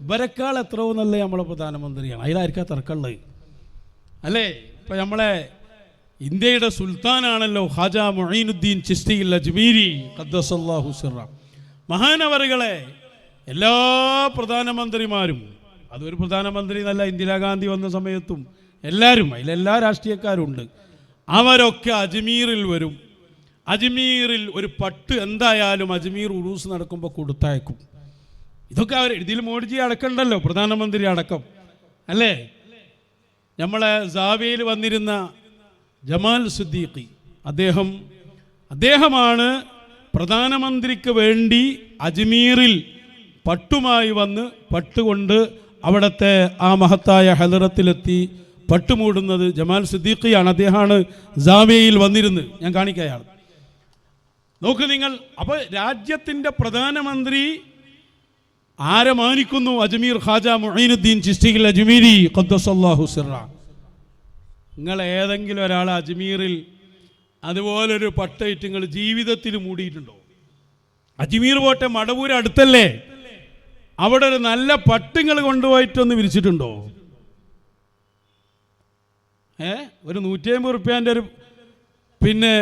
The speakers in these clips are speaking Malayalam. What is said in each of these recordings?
ഇവരെക്കാൾ എത്രയോ നല്ല നമ്മളെ പ്രധാനമന്ത്രിയാണ്. അതിലായിരിക്കാ തർക്കമുള്ളത് അല്ലേ? ഇപ്പം നമ്മളെ ഇന്ത്യയുടെ സുൽത്താനാണല്ലോ ഖാജ മുഈനുദ്ദീൻ ചിശ്തി അജ്മീരി ഖദ്ദസല്ലാഹു സിറ. മഹാനവറുകളെ എല്ലാ പ്രധാനമന്ത്രിമാരും, അതൊരു പ്രധാനമന്ത്രി എന്നല്ല, ഇന്ദിരാഗാന്ധി വന്ന സമയത്തും എല്ലാവരും, അതിലെല്ലാ രാഷ്ട്രീയക്കാരും ഉണ്ട്, അവരൊക്കെ അജ്മീറിൽ വരും. അജ്മീറിൽ ഒരു പട്ട് എന്തായാലും അജ്മീർ ഉറൂസ് നടക്കുമ്പോൾ കൊടുത്തയക്കും. ഇതൊക്കെ അവർ ഇതിൽ മോഡിജി അടക്കമുണ്ടല്ലോ, പ്രധാനമന്ത്രി അടക്കം അല്ലേ? നമ്മളെ സാവയിൽ വന്നിരുന്ന ജമാൽ സിദ്ദീഖി, അദ്ദേഹമാണ് പ്രധാനമന്ത്രിക്ക് വേണ്ടി അജ്മീറിൽ പട്ടുമായി വന്ന് പട്ടുകൊണ്ട് അവിടുത്തെ ആ മഹത്തായ ഹലറത്തിലെത്തി പട്ടുമൂടുന്നത് ജമാൽ സിദ്ദീഖിയാണ്. അദ്ദേഹമാണ് സാവയിൽ വന്നിരുന്നത്. ഞാൻ കാണിക്കുകയാണ്, നോക്ക് നിങ്ങൾ. അപ്പോൾ രാജ്യത്തിൻ്റെ പ്രധാനമന്ത്രി ആരെ മാനിക്കുന്നു? അജ്മീർ ഖാജ മുഈനുദ്ദീൻ ചിശ്തി അജ്മീരി ഖദ്ദസല്ലാഹു സിറ. നിങ്ങൾ ഏതെങ്കിലും ഒരാൾ അജ്മീറിൽ അതുപോലൊരു പട്ടയിട്ട് നിങ്ങൾ ജീവിതത്തിൽ മൂടിയിട്ടുണ്ടോ? അജ്മീർ പോട്ടെ, മടവൂർ അടുത്തല്ലേ, അവിടെ ഒരു നല്ല പട്ടുങ്ങൾ കൊണ്ടുപോയിട്ടൊന്ന് വിരിച്ചിട്ടുണ്ടോ? ഒരു 150 റുപ്യാൻ്റെ ഒരു പിന്നെ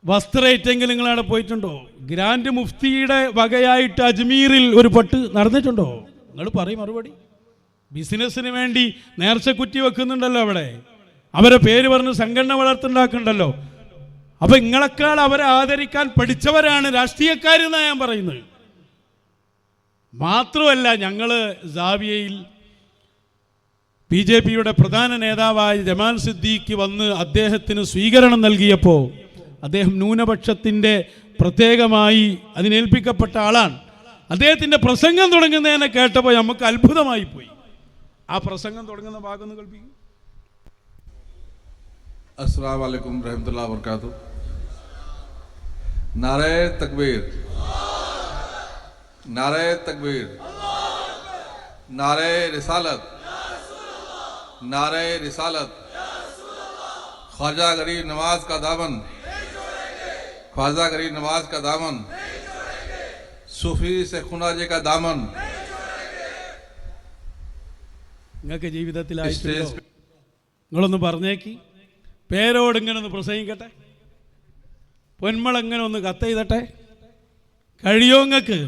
വസ്ത്രേറ്റെങ്കിലും നിങ്ങളവിടെ പോയിട്ടുണ്ടോ? ഗ്രാൻഡ് മുഫ്തിയുടെ വകയായിട്ട് അജ്മീറിൽ ഒരു പട്ട് നടന്നിട്ടുണ്ടോ? നിങ്ങൾ പറയും മറുപടി. ബിസിനസ്സിന് വേണ്ടി നേർച്ചക്കുറ്റി വെക്കുന്നുണ്ടല്ലോ അവിടെ, അവരെ പേര് പറഞ്ഞ് സംഘടന വളർത്തുണ്ടാക്കുന്നുണ്ടല്ലോ. അപ്പൊ നിങ്ങളെക്കാൾ അവരെ ആദരിക്കാൻ പഠിച്ചവരാണ് രാഷ്ട്രീയക്കാരെന്നാണ് ഞാൻ പറയുന്നത്. മാത്രമല്ല, ഞങ്ങൾ സാവിയയിൽ BJPയുടെ പ്രധാന നേതാവായ ജമാൽ സിദ്ദീഖി വന്ന് അദ്ദേഹത്തിന് സ്വീകരണം നൽകിയപ്പോൾ അദ്ദേഹം ന്യൂനപക്ഷത്തിൻ്റെ പ്രത്യേകമായി അതിനേൽപ്പിക്കപ്പെട്ട ആളാണ്. അദ്ദേഹത്തിൻ്റെ പ്രസംഗം തുടങ്ങുന്നതിനെ കേട്ടപ്പോൾ നമുക്ക് അത്ഭുതമായി പോയി. ആ പ്രസംഗം തുടങ്ങുന്ന ഭാഗം ഒന്ന് കേൾപ്പിക്കും. अस्सलाम वालेकुम रहमतुल्लाह वबरकातुहू। नारे तकबीर, नारे तकबीर, नारे रिसालत, नारे रिसालत। ख्वाजा गरीब नवाज का दामन, ख्वाजा गरीब नवाज का दामन, सूफी से खुनाजे का दामन നിങ്ങൾക്ക് ജീവിതത്തിലായിട്ടുണ്ടോ? നിങ്ങളൊന്ന് പറഞ്ഞേക്ക്. പേരോട് ഇങ്ങനെ ഒന്ന് പ്രസംഗിക്കട്ടെ, പൊന്മളങ്ങനെ ഒന്ന് കത്തെയ്തട്ടെ, കഴിയോ നിങ്ങൾക്ക്?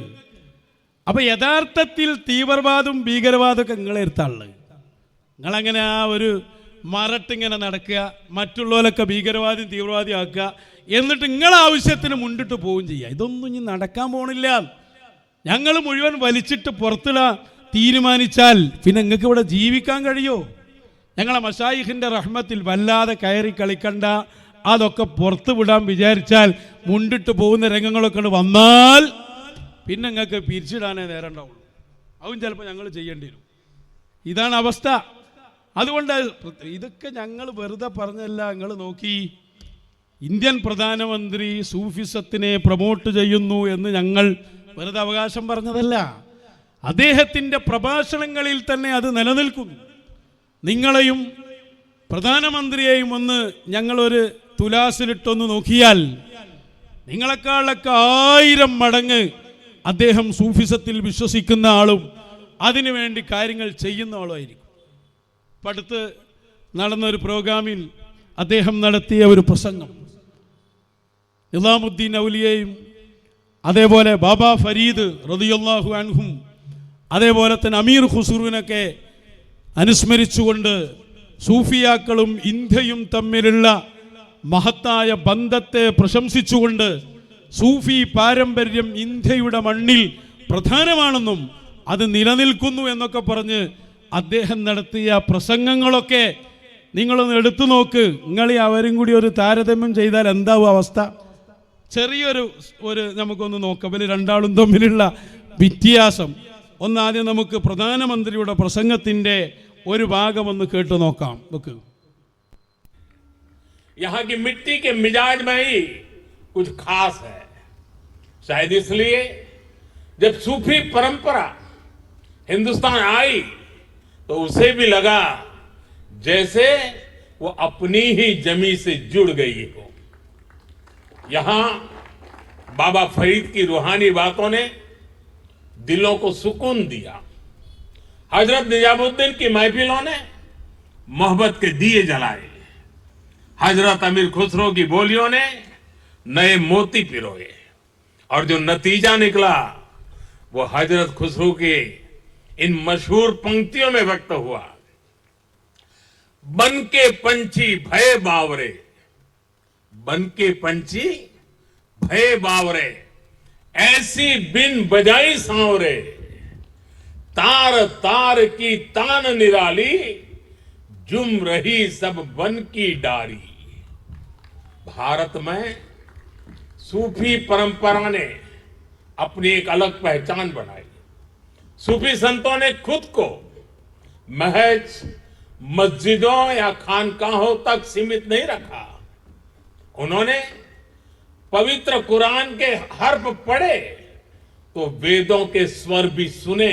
അപ്പം യഥാർത്ഥത്തിൽ തീവ്രവാദവും ഭീകരവാദമൊക്കെ നിങ്ങളെ എടുത്താളുള്ളത്. നിങ്ങളങ്ങനെ ആ ഒരു മറട്ടിങ്ങനെ നടക്കുക, മറ്റുള്ളവരൊക്കെ ഭീകരവാദിയും തീവ്രവാദിയും ആക്കുക, എന്നിട്ട് നിങ്ങളെ ആവശ്യത്തിന് മുണ്ടിട്ട് പോവുകയും ചെയ്യുക. ഇതൊന്നും ഇനി നടക്കാൻ പോണില്ല. ഞങ്ങൾ മുഴുവൻ വലിച്ചിട്ട് പുറത്തിടാൻ തീരുമാനിച്ചാൽ പിന്നെ നിങ്ങൾക്ക് ഇവിടെ ജീവിക്കാൻ കഴിയോ? ഞങ്ങളെ മശായിഖിൻ്റെ റഹ്മത്തിൽ വല്ലാതെ കയറി കളിക്കണ്ട, അതൊക്കെ പുറത്ത് വിടാൻ വിചാരിച്ചാൽ മുണ്ടിട്ട് പോകുന്ന രംഗങ്ങളൊക്കെ വന്നാൽ പിന്നെ നിങ്ങൾക്ക് പിരിച്ചിടാനേ നേരം ഉണ്ടാവുള്ളൂ. അതും ചിലപ്പോൾ ഞങ്ങൾ ചെയ്യേണ്ടി വരും. ഇതാണ് അവസ്ഥ. അതുകൊണ്ട് ഇതൊക്കെ ഞങ്ങൾ വെറുതെ പറഞ്ഞല്ല. നിങ്ങൾ നോക്കി, ഇന്ത്യൻ പ്രധാനമന്ത്രി സൂഫിസത്തിനെ പ്രൊമോട്ട് ചെയ്യുന്നു എന്ന് ഞങ്ങൾ വെറുതെ അവകാശം പറഞ്ഞതല്ല. അദ്ദേഹത്തിൻ്റെ പ്രഭാഷണങ്ങളിൽ തന്നെ അത് നിലനിൽക്കുന്നു. നിങ്ങളെയും പ്രധാനമന്ത്രിയെയും ഒന്ന് ഞങ്ങളൊരു തുലാസിലിട്ടൊന്ന് നോക്കിയാൽ നിങ്ങളെക്കാളൊക്കെ 1000 മടങ്ങ് അദ്ദേഹം സൂഫിസത്തിൽ വിശ്വസിക്കുന്ന ആളും അതിനുവേണ്ടി കാര്യങ്ങൾ ചെയ്യുന്ന ആളുമായിരിക്കും. ഇപ്പം അടുത്ത് നടന്നൊരു പ്രോഗ്രാമിൽ അദ്ദേഹം നടത്തിയ ഒരു പ്രസംഗം, നിസാമുദ്ദീൻ ഔലിയയും അതേപോലെ ബാബ ഫരീദ് റളിയല്ലാഹു അൻഹും അതേപോലെ തന്നെ അമീർ ഖുസ്രുവിനൊക്കെ അനുസ്മരിച്ചുകൊണ്ട് സൂഫിയാക്കളും ഇന്ത്യയും തമ്മിലുള്ള മഹത്തായ ബന്ധത്തെ പ്രശംസിച്ചുകൊണ്ട് സൂഫി പാരമ്പര്യം ഇന്ത്യയുടെ മണ്ണിൽ പ്രധാനമാണെന്നും അത് നിലനിൽക്കുന്നു എന്നൊക്കെ പറഞ്ഞ് അദ്ദേഹം നടത്തിയ പ്രസംഗങ്ങളൊക്കെ നിങ്ങളൊന്ന് എടുത്തു നോക്ക്. നിങ്ങളീ അവരും കൂടി ഒരു താരതമ്യം ചെയ്താൽ എന്താവും അവസ്ഥ? ചെറിയൊരു നമുക്കൊന്ന് നോക്കാം ഇവർ രണ്ടാളും തമ്മിലുള്ള വ്യത്യാസം. ഒന്നാദ്യം നമുക്ക് പ്രധാനമന്ത്രിയുടെ പ്രസംഗത്തിൻ്റെ ഒരു ഭാഗം ഒന്ന് കേട്ടു നോക്കാം. നോക്ക്. यहाँ की मिट्टी के मिजाज में ही कुछ खास है। शायद इसलिए जब सूफी परंपरा हिंदुस्तान आई तो उसे भी लगा जैसे वो अपनी ही जमी से जुड़ गई हो। यहां बाबा फरीद की रूहानी बातों ने दिलों को सुकून दिया। हजरत निजामुद्दीन की महफिलों ने मोहब्बत के दिए जलाए। हजरत अमीर खुसरो की बोलियों ने नए मोती पिरोए और जो नतीजा निकला वो हजरत खुसरो के इन मशहूर पंक्तियों में व्यक्त हुआ। बन के पंछी भय बावरे, बन के पंछी भय बावरे, ऐसी बिन बजाई सांवरे, तार तार की तान निराली, जुम रही सब बन की डारी। भारत में सूफी परंपरा ने अपनी एक अलग पहचान बनाई। सूफी संतों ने खुद को महज मस्जिदों या खानकाहों तक सीमित नहीं रखा। उन्होंने पवित्र कुरान के हर्फ पढ़े तो वेदों के स्वर भी सुने।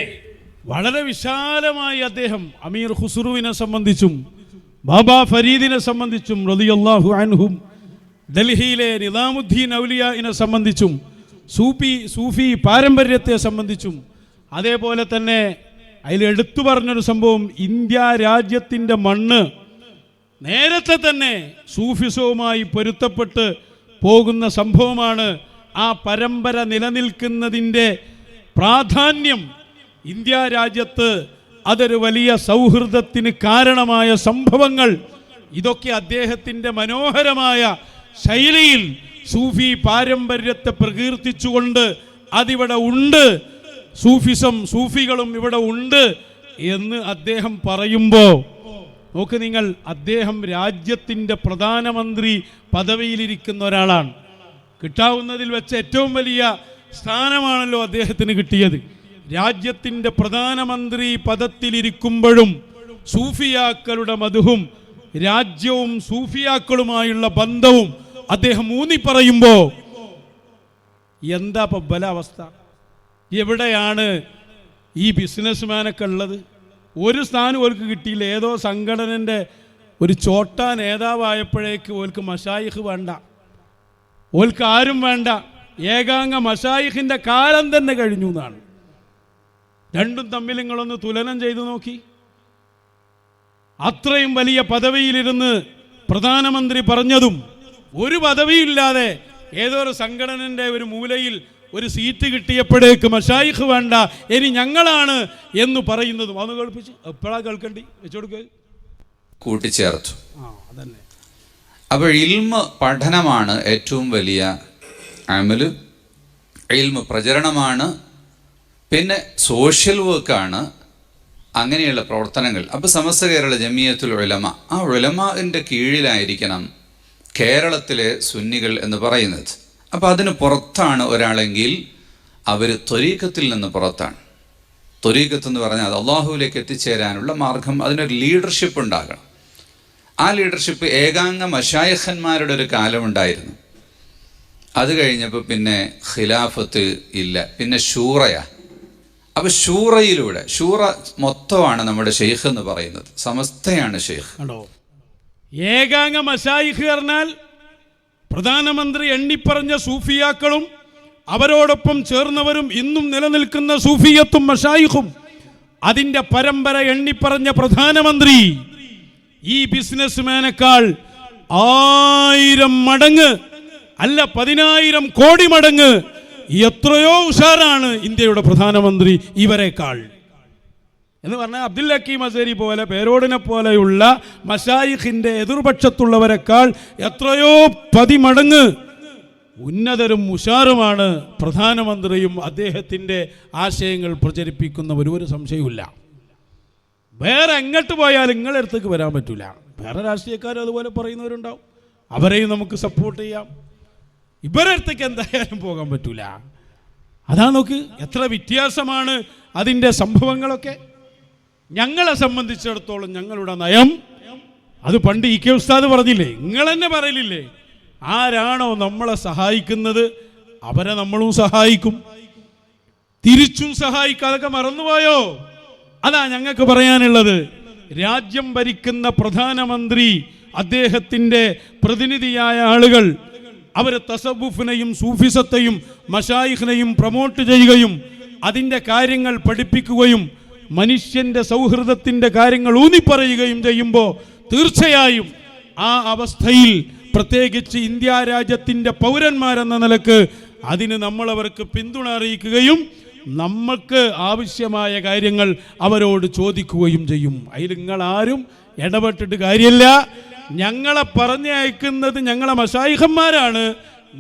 വളരെ വിശാലമായി അദ്ദേഹം അമീർ ഖുസ്രുവിനെ സംബന്ധിച്ചും ബാബ ഫരീദിനെ സംബന്ധിച്ചും റളിയല്ലാഹു അൻഹും ഡൽഹിയിലെ നിസാമുദ്ദീൻ ഔലിയാഇനെ സംബന്ധിച്ചും സൂഫി പാരമ്പര്യത്തെ സംബന്ധിച്ചും അതേപോലെ തന്നെ അതിൽ എടുത്തു പറഞ്ഞൊരു സംഭവം, ഇന്ത്യ രാജ്യത്തിൻ്റെ മണ്ണ് നേരത്തെ തന്നെ സൂഫിസവുമായി പൊരുത്തപ്പെട്ട് പോകുന്ന സംഭവമാണ്. ആ പരമ്പര നിലനിൽക്കുന്നതിൻ്റെ പ്രാധാന്യം ഇന്ത്യ രാജ്യത്ത് അതൊരു വലിയ സൗഹൃദത്തിന് കാരണമായ സംഭവങ്ങൾ, ഇതൊക്കെ അദ്ദേഹത്തിൻ്റെ മനോഹരമായ ശൈലിയിൽ സൂഫി പാരമ്പര്യത്തെ പ്രകീർത്തിച്ചുകൊണ്ട് അതിവിടെ ഉണ്ട്, സൂഫികളും ഇവിടെ ഉണ്ട് എന്ന് അദ്ദേഹം പറയുമ്പോൾ നോക്ക് നിങ്ങൾ, അദ്ദേഹം രാജ്യത്തിൻ്റെ പ്രധാനമന്ത്രി പദവിയിലിരിക്കുന്ന ഒരാളാണ്. കിട്ടാവുന്നതിൽ വെച്ച് ഏറ്റവും വലിയ സ്ഥാനമാണല്ലോ അദ്ദേഹത്തിന് കിട്ടിയത്. രാജ്യത്തിൻ്റെ പ്രധാനമന്ത്രി പദത്തിലിരിക്കുമ്പോഴും സൂഫിയാക്കളുടെ മധുവും രാജ്യവും സൂഫിയാക്കളുമായുള്ള ബന്ധവും അദ്ദേഹം ഊന്നി പറയുമ്പോൾ എന്താ ഇപ്പം ബലാവസ്ഥ? എവിടെയാണ് ഈ ബിസിനസ്മാനൊക്കെ ഉള്ളത്? ഒരു സ്ഥാനം ഓർക്ക് കിട്ടിയില്ല. ഏതോ സംഘടനൻ്റെ ഒരു ചോട്ടാ നേതാവായപ്പോഴേക്ക് ഓർക്ക് മശായിഖ് വേണ്ട, ഓർക്ക് ആരും വേണ്ട, ഏകാംഗ മശായിഖിൻ്റെ കാലം തന്നെ കഴിഞ്ഞു എന്നാണ്. രണ്ടും തമ്മിൽ നിങ്ങളൊന്ന് തുലനം ചെയ്തു നോക്കി. അത്രയും വലിയ പദവിയിലിരുന്ന് പ്രധാനമന്ത്രി പറഞ്ഞതും ഒരു പദവിയില്ലാതെ ഏതോ ഒരു സംഘടനൻ്റെ ഒരു മൂലയിൽ ഒരു സീറ്റ് കിട്ടിയപ്പോഴേക്ക് മശായിഖ് വേണ്ട, ഇനി ഞങ്ങളാണ് എന്ന് പറയുന്നതും അന്ന് കേൾപ്പിച്ച് എപ്പോഴാ കേൾക്കണ്ടി വെച്ചുകൊടുക്കുക കൂട്ടിച്ചേർത്തു. അതന്നെ. അപ്പോൾ ഇൽമ പഠനമാണ് ഏറ്റവും വലിയ അമല്, ഇൽമ പ്രചരണമാണ്, പിന്നെ സോഷ്യൽ വർക്കാണ്, അങ്ങനെയുള്ള പ്രവർത്തനങ്ങൾ. അപ്പോൾ സമസ്ത കേരള ജമിയത്തുൽ ഉലമ, ആ ഉലമാൻ്റെ കീഴിലായിരിക്കണം കേരളത്തിലെ സുന്നികൾ എന്ന് പറയുന്നത്. അപ്പോൾ അതിന് പുറത്താണ് ഒരാളെങ്കിൽ അവർ ത്വരീഖത്തിൽ നിന്ന് പുറത്താണ്. ത്വരീഖത്ത് എന്ന് പറഞ്ഞാൽ അത് അള്ളാഹുവിലേക്ക് എത്തിച്ചേരാനുള്ള മാർഗം, അതിനൊരു ലീഡർഷിപ്പ് ഉണ്ടാകണം. ആ ലീഡർഷിപ്പ് ഏകാംഗ മശായിഖന്മാരുടെ ഒരു കാലമുണ്ടായിരുന്നു. അത് കഴിഞ്ഞപ്പോൾ പിന്നെ ഖിലാഫത്ത് ഇല്ല, പിന്നെ ഷൂറയാ. അപ്പോൾ ഷൂറയിലൂടെ, ഷൂറ മൊത്തമാണ് നമ്മുടെ ഷെയ്ഖ് എന്ന് പറയുന്നത്, സമസ്തയാണ് ഷെയ്ഖ്. ഏകാംഗ മശായിഖ് പറഞ്ഞാൽ പ്രധാനമന്ത്രി എണ്ണിപ്പറഞ്ഞ സൂഫിയാക്കളും അവരോടൊപ്പം ചേർന്നവരും ഇന്നും നിലനിൽക്കുന്ന സൂഫിയത്തും മശായിഖും, അതിൻ്റെ പരമ്പര എണ്ണിപ്പറഞ്ഞ പ്രധാനമന്ത്രി ഈ ബിസിനസ്മാനേക്കാൾ 1000 മടങ്ങ് അല്ല 10,000 കോടി മടങ്ങ് എത്രയോ ഉഷാറാണ് ഇന്ത്യയുടെ പ്രധാനമന്ത്രി ഇവരെക്കാൾ എന്ന് പറഞ്ഞാൽ അബ്ദുൽ ഹക്കീം അസരി പോലെ പേരോടിനെ പോലെയുള്ള മശായിഖിൻ്റെ എതിർപക്ഷത്തുള്ളവരെക്കാൾ എത്രയോ 10 മടങ്ങ് ഉന്നതരും ഉഷാറുമാണ് പ്രധാനമന്ത്രിയും അദ്ദേഹത്തിൻ്റെ ആശയങ്ങൾ പ്രചരിപ്പിക്കുന്നവരും, ഒരു സംശയവുമില്ല. വേറെ എങ്ങോട്ട് പോയാലും നിങ്ങളുടെ അടുത്തേക്ക് വരാൻ പറ്റില്ല. വേറെ രാഷ്ട്രീയക്കാരും അതുപോലെ പറയുന്നവരുണ്ടാവും, അവരെയും നമുക്ക് സപ്പോർട്ട് ചെയ്യാം. ഇവരുടെ അടുത്തേക്ക് എന്തായാലും പോകാൻ പറ്റില്ല. അതാ നോക്ക് എത്ര വ്യത്യാസമാണ് അതിൻ്റെ സംഭവങ്ങളൊക്കെ. ഞങ്ങളെ സംബന്ധിച്ചിടത്തോളം ഞങ്ങളുടെ നയം അത് പണ്ട് ഇ കെ ഉസ്താദ് പറഞ്ഞില്ലേ, നിങ്ങൾ തന്നെ പറയലില്ലേ, ആരാണോ നമ്മളെ സഹായിക്കുന്നത് അവരെ നമ്മളും സഹായിക്കും, തിരിച്ചും സഹായിക്കും. അതൊക്കെ മറന്നുപോയോ? അതാ ഞങ്ങൾക്ക് പറയാനുള്ളത്. രാജ്യം ഭരിക്കുന്ന പ്രധാനമന്ത്രി, അദ്ദേഹത്തിൻ്റെ പ്രതിനിധിയായ ആളുകൾ അവർ തസവുഫിനെയും സൂഫിസത്തെയും മശായിഖിനെയും പ്രൊമോട്ട് ചെയ്യുകയും അതിൻ്റെ കാര്യങ്ങൾ പഠിപ്പിക്കുകയും മനുഷ്യൻ്റെ സൗഹൃദത്തിൻ്റെ കാര്യങ്ങൾ ഊന്നിപ്പറയുകയും ചെയ്യുമ്പോൾ തീർച്ചയായും ആ അവസ്ഥയിൽ പ്രത്യേകിച്ച് ഇന്ത്യ രാജ്യത്തിൻ്റെ പൗരന്മാരെന്ന നിലക്ക് അതിന് നമ്മളവർക്ക് പിന്തുണ അറിയിക്കുകയും നമ്മൾക്ക് ആവശ്യമായ കാര്യങ്ങൾ അവരോട് ചോദിക്കുകയും ചെയ്യും. അതിൽ നിങ്ങളാരും ഇടപെട്ടിട്ട് കാര്യമില്ല. ഞങ്ങളെ പറഞ്ഞയക്കുന്നത് ഞങ്ങളെ മശായിഖന്മാരാണ്.